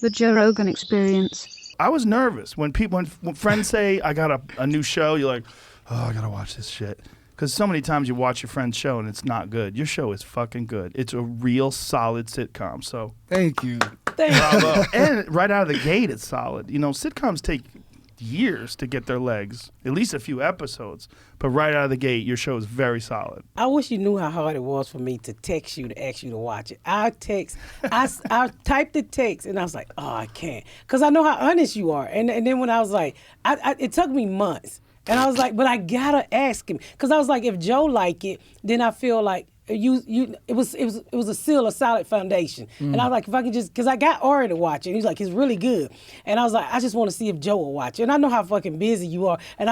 The Joe Rogan Experience. I was nervous when friends say, I got a new show, you're like, oh, I got to watch this shit. Because so many times you watch your friend's show and it's not good. Your show is fucking good. It's a real solid sitcom. So thank you. Bravo. And right out of the gate, it's solid. You know, sitcoms take years to get their legs, at least a few episodes. But right out of the gate, your show is very solid. I wish you knew how hard it was for me to text you to ask you to watch it. I typed the text and I was like, oh, I can't. Because I know how honest you are. And then when I was like, it took me months. And I was like, but I gotta ask him. Because I was like, if Joe like it, then I feel like it was a solid foundation. And I was like, if I could just, because I got Ari to watch it. He's like, it's really good. And I was like, I just want to see if Joe will watch it. And I know how fucking busy you are. And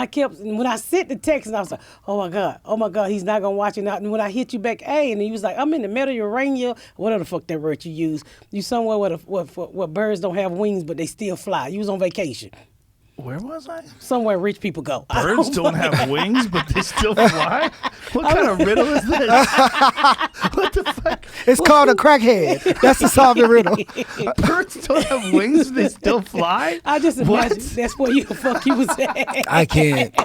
when I sent the text, and I was like, oh my God, he's not gonna watch it. And when I hit you back, hey, and he was like, I'm in the Mediterranean, whatever the fuck that word you use. You somewhere where birds don't have wings, but they still fly. You was on vacation. Where was I? Somewhere rich people go. Birds don't have wings, but they still fly? What kind of riddle is this? What the fuck? It's called a crackhead. That's the solve the riddle. Birds don't have wings, they still fly? I just imagine that's where you was at. I can't.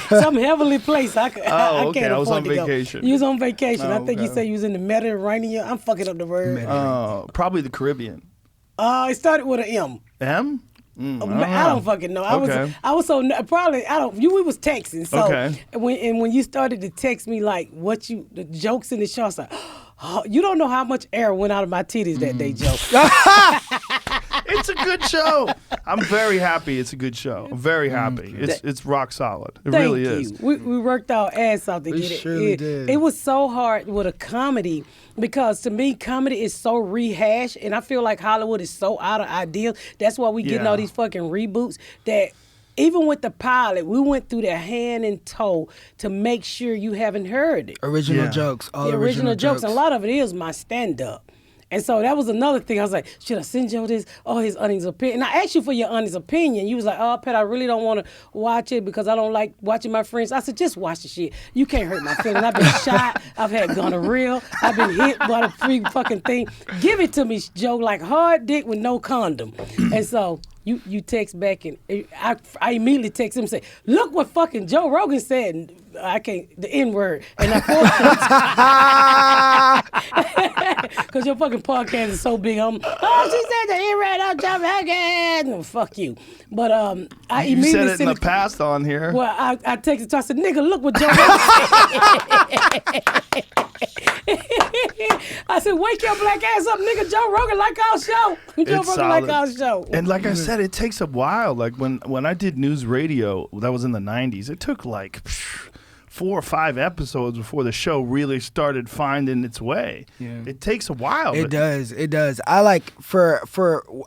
Some heavenly place. I can't I was on afford to go. vacation. You was on vacation. Oh, I think you said you was in the Mediterranean. I'm fucking up the word. Probably the Caribbean. It started with an M. M? I don't fucking know. Okay. I was so probably I don't. We was texting. So okay. when you started to text me like the jokes in the show, I was like, oh, you don't know how much air went out of my titties that day, Joe. It's a good show. I'm very happy. It's a good show. I'm very happy. It's rock solid. It really is. We worked our ass off to get it. Surely did. It was so hard with a comedy because to me, comedy is so rehashed, and I feel like Hollywood is so out of ideas. That's why we getting all these fucking reboots that. Even with the pilot, we went through the hand and toe to make sure you haven't heard it. Original jokes. All the original jokes. And a lot of it is my stand-up. And so that was another thing. I was like, should I send Joe this? Oh, his honest opinion. And I asked you for your honest opinion. You was like, oh, Pat, I really don't want to watch it because I don't like watching my friends. I said, just watch the shit. You can't hurt my feelings. I've been shot. I've had gonorrhea. I've been hit by the free fucking thing. Give it to me, Joe, like hard dick with no condom. And so... You text back and I immediately text him and say, look what fucking Joe Rogan said. I can't, the N-word. And I because your fucking podcast is so big. She said the N-word, I'll jump again. No, fuck you. But I you immediately said it in the past on here. Well, I texted to I said, nigga, look what Joe Rogan said. I said, wake your black ass up, nigga. Joe Rogan like our show. Joe Rogan like our show. And like I said, it takes a while. Like when I did news radio, that was in the 90s, it took like 4 or 5 episodes before the show really started finding its way. Yeah. It takes a while. It does. I like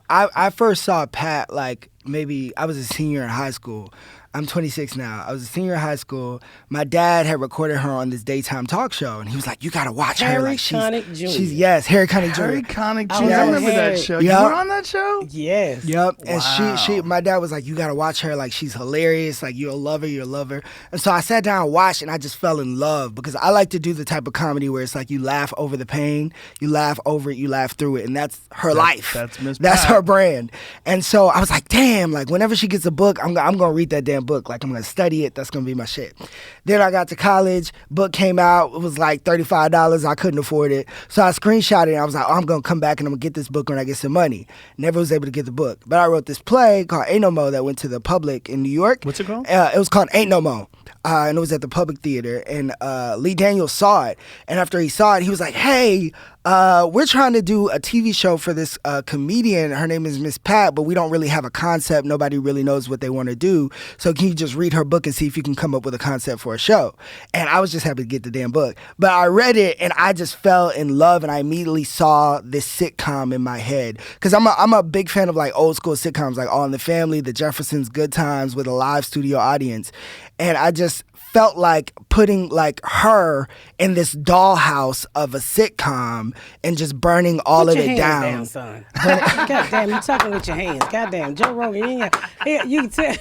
I first saw Pat like maybe I was a senior in high school. I'm 26 now. I was a senior in high school. My dad had recorded her on this daytime talk show, and he was like, "You gotta watch her. Like Connick Jr. Yes, Harry Connick Jr. Harry Connick Jr. I remember that show. Yep. You were on that show? Yes. Yep. Wow. And my dad was like, "You gotta watch her. Like she's hilarious. Like you'll love her. And so I sat down and watched, and I just fell in love because I like to do the type of comedy where it's like you laugh over the pain, you laugh over it, you laugh through it, and that's her life. That's Miss That's Pat. her brand. And so I was like, damn. Like whenever she gets a book, I'm gonna read that damn book. Like I'm gonna study it. That's gonna be my shit. Then I got to college. Book came out. It was like $35. I couldn't afford it, so I screenshot it. And I was like, oh, I'm gonna come back and I'm gonna get this book when I get some money. Never was able to get the book, but I wrote this play called Ain't No Mo that went to the Public in New York. What's it called? It was called Ain't No Mo. And it was at the Public Theater, and Lee Daniels saw it, and after he saw it, he was like, hey, we're trying to do a TV show for this comedian. Her name is Miss Pat, but we don't really have a concept. Nobody really knows what they want to do, so can you just read her book and see if you can come up with a concept for a show? And I was just happy to get the damn book, but I read it, and I just fell in love, and I immediately saw this sitcom in my head, because I'm a big fan of like old school sitcoms, like All in the Family, The Jeffersons, Good Times, with a live studio audience. And I just felt like putting like her in this dollhouse of a sitcom and just burning all of it down. Son. God damn, you talking with your hands. God damn, Joe Rogan, you can tell.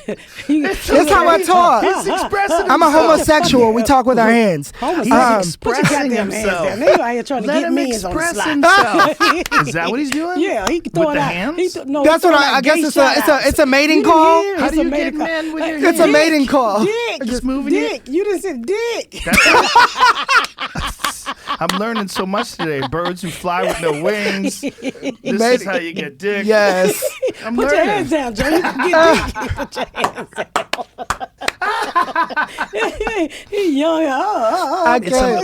That's how I talk. He's expressing I'm a himself. homosexual. We talk with our hands. He's Put your expressing goddamn himself. hands down. Now you out here trying to Let get him men's on the express slide. himself. Is that what he's doing? Yeah, he can throw With it the out. hands? That's what I guess it's a mating call. How do you get men with your It's a mating call. Dick. Just moving Dick. You didn't say dick. I'm learning so much today. Birds who fly with no wings. This is how you get dick. Yes. I'm Put learning. your hands down, Joe. You can get dick. Put your hands down. He young.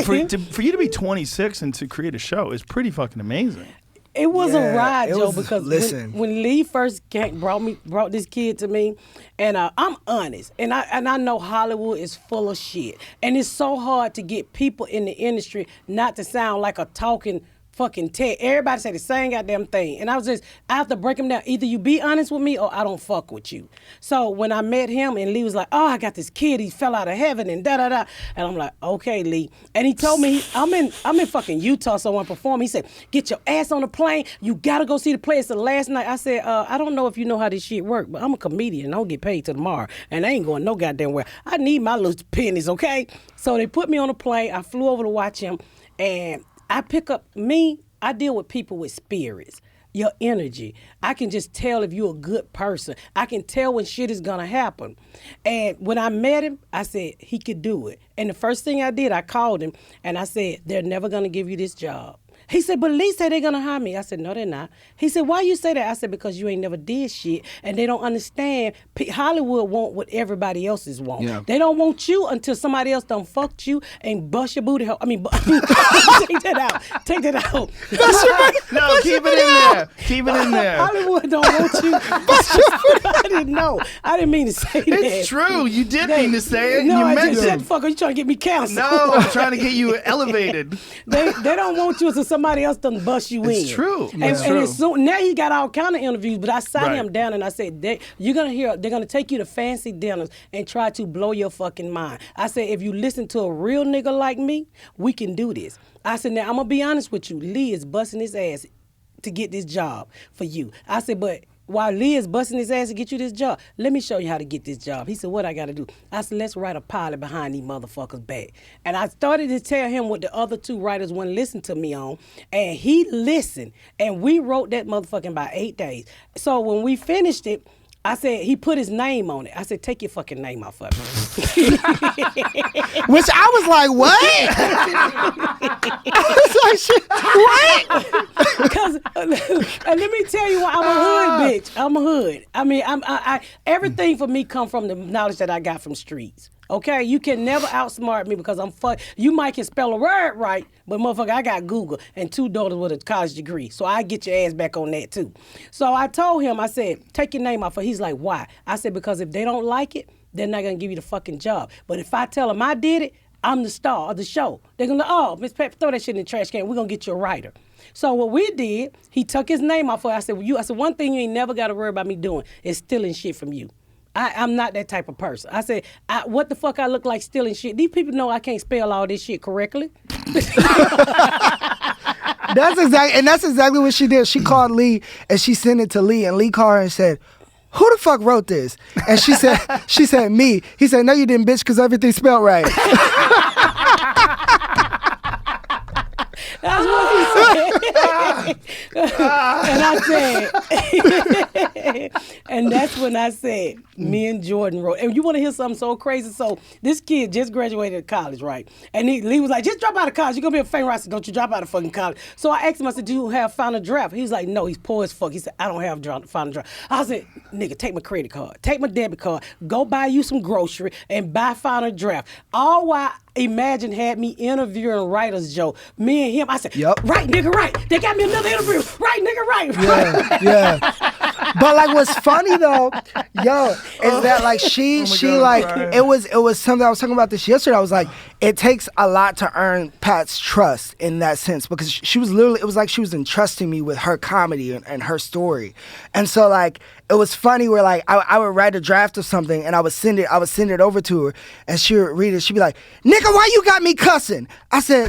For you to be 26 and to create a show is pretty fucking amazing. It was a ride, it Joe, was- because listen. when Lee first brought this kid to me, and I'm honest, and I know Hollywood is full of shit, and it's so hard to get people in the industry not to sound like a talking fucking tech. Everybody say the same goddamn thing, and I have to break them down. Either you be honest with me, or I don't fuck with you. So when I met him, and Lee was like, "Oh, I got this kid. He fell out of heaven," and da da da, and I'm like, "Okay, Lee." And he told me, I'm in fucking Utah, so I want to perform. He said, "Get your ass on the plane. You gotta go see the play." It's the last night. I said, "I don't know if you know how this shit work, but I'm a comedian. I don't get paid till tomorrow, and I ain't going no goddamn where. I need my little pennies, okay?" So they put me on a plane. I flew over to watch him, and I deal with people with spirits, your energy. I can just tell if you're a good person. I can tell when shit is gonna happen. And when I met him, I said he could do it. And the first thing I did, I called him and I said, "They're never gonna give you this job." He said, "But Lee said they're gonna hire me." I said, "No, they're not." He said, "Why you say that?" I said, "Because you ain't never did shit, and they don't understand. Hollywood want what everybody else's want. Yeah. They don't want you until somebody else done fucked you and bust your booty hole. I mean, take that out. Take that out. No, keep it in there. Keep it in there. Hollywood don't want you. I didn't know. I didn't mean to say that. It's true. You did mean to say it. No, you I meant just it. shut the fuck up. You trying to get me canceled? No, I'm trying to get you elevated. They don't want you until somebody else done bust you in. It's true. And, It's and true. as soon, now he got all kind of interviews, but I sat Right. him down and I said, they're gonna take you to fancy dinners and try to blow your fucking mind. I said, if you listen to a real nigga like me, we can do this. I said, now I'm gonna be honest with you. Lee is busting his ass to get this job for you. I said, but while Lee is busting his ass to get you this job, let me show you how to get this job. He said, what I got to do? I said, let's write a pilot behind these motherfuckers' back. And I started to tell him what the other two writers wouldn't listen to me on. And he listened. And we wrote that motherfucking about 8 days. So when we finished it, I said, he put his name on it. I said, take your fucking name off of it. Which I was like, what? I was like, shit, what? Because and let me tell you why, I'm a hood bitch. I'm a hood. I mean, everything for me come from the knowledge that I got from streets. Okay, you can never outsmart me because I'm you might can spell a word right, but motherfucker, I got Google and 2 daughters with a college degree, so I get your ass back on that too. So I told him, I said, take your name off. He's like, why? I said, because if they don't like it, they're not gonna give you the fucking job. But if I tell them I did it, I'm the star of the show. They're gonna, oh, Miss Pepper, throw that shit in the trash can. We're gonna get you a writer. So what we did, he took his name off. I said, I said, one thing you ain't never got to worry about me doing is stealing shit from you. I'm not that type of person. I said, what the fuck I look like stealing shit? These people know I can't spell all this shit correctly. That's exactly what she did. She called Lee and she sent it to Lee, and Lee called her and said, who the fuck wrote this? And she said, me. He said, no, you didn't, bitch, because everything's spelled right. That's what he said. And I said, and that's when I said, me and Jordan wrote. And you want to hear something so crazy? So this kid just graduated college, right? And Lee was like, just drop out of college. You're going to be a famous. I said, don't you drop out of fucking college. So I asked him, I said, do you have final draft? He was like, no, he's poor as fuck. He said, I don't have final draft. I said, nigga, take my credit card. Take my debit card. Go buy you some grocery and buy final draft. All while Imagine had me interviewing writers, Joe. Me and him, I said, Yep. right, nigga, right. They got me another interview. Right, nigga, right. Yeah, yeah. But like, what's funny though, is that like she like it was something I was talking about this yesterday. I was like, it takes a lot to earn Pat's trust in that sense, because she was literally, it was like she was entrusting me with her comedy and her story, and so like it was funny where like I would write a draft of something and I would send it over to her, and she would read it. She'd be like, "Nigga, why you got me cussing?" I said,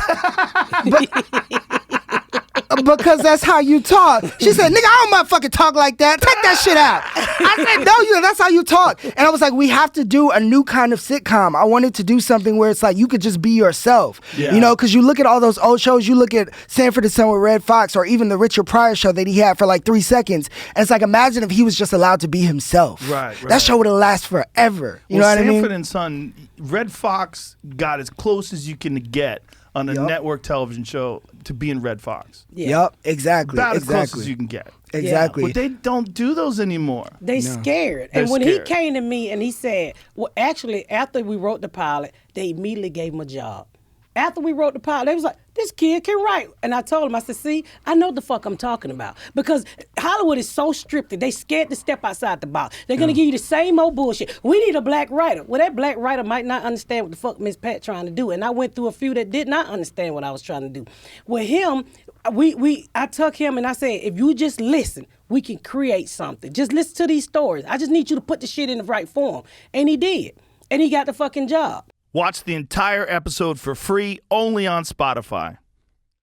because that's how you talk. She said, "Nigga, I don't motherfucking talk like that. Take that shit out." I said, "No, that's how you talk." And I was like, we have to do a new kind of sitcom. I wanted to do something where it's like you could just be yourself. You know, because you look at all those old shows, you look at Sanford and Son with Red Fox, or even the Richard Pryor show that he had for like 3 seconds. And it's like, imagine if he was just allowed to be himself. Right. That show would have lasted forever. You know what I mean? Sanford and Son, Red Fox got as close as you can get on a network television show to being Red Fox. Yep, exactly. About as close as you can get. Exactly. But they don't do those anymore. They scared. And when he came to me and he said, well, actually, after we wrote the pilot, they immediately gave him a job. After we wrote the pilot, they was like, this kid can write. And I told him, I said, see, I know what the fuck I'm talking about. Because Hollywood is so strict, they scared to step outside the box. They're going to give you the same old bullshit. We need a black writer. Well, that black writer might not understand what the fuck Miss Pat trying to do. And I went through a few that did not understand what I was trying to do. With him, I took him and I said, if you just listen, we can create something. Just listen to these stories. I just need you to put the shit in the right form. And he did. And he got the fucking job. Watch the entire episode for free only on Spotify.